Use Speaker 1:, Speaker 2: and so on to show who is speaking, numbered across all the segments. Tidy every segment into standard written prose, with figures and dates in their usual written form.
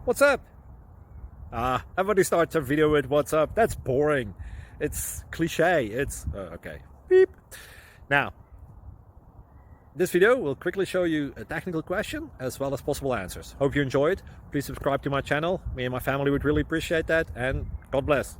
Speaker 1: What's up? Everybody starts a video with what's up. That's boring. It's cliche. It's okay. Beep. Now, this video will quickly show you a technical question as well as possible answers. Hope you enjoyed. Please subscribe to my channel. Me and my family would really appreciate that, and God bless.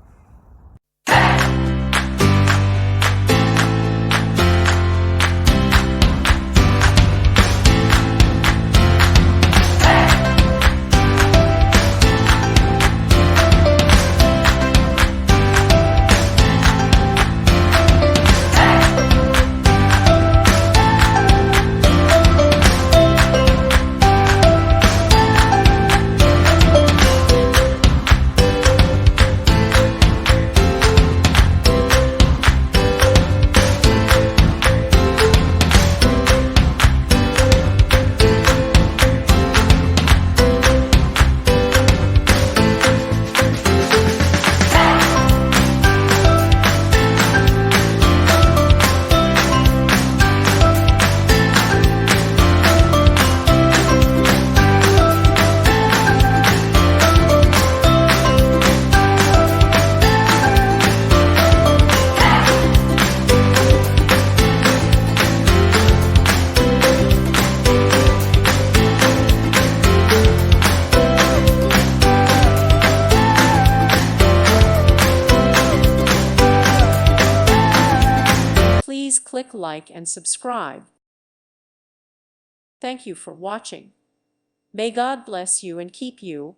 Speaker 2: Please click like and subscribe. Thank you for watching. May God bless you and keep you.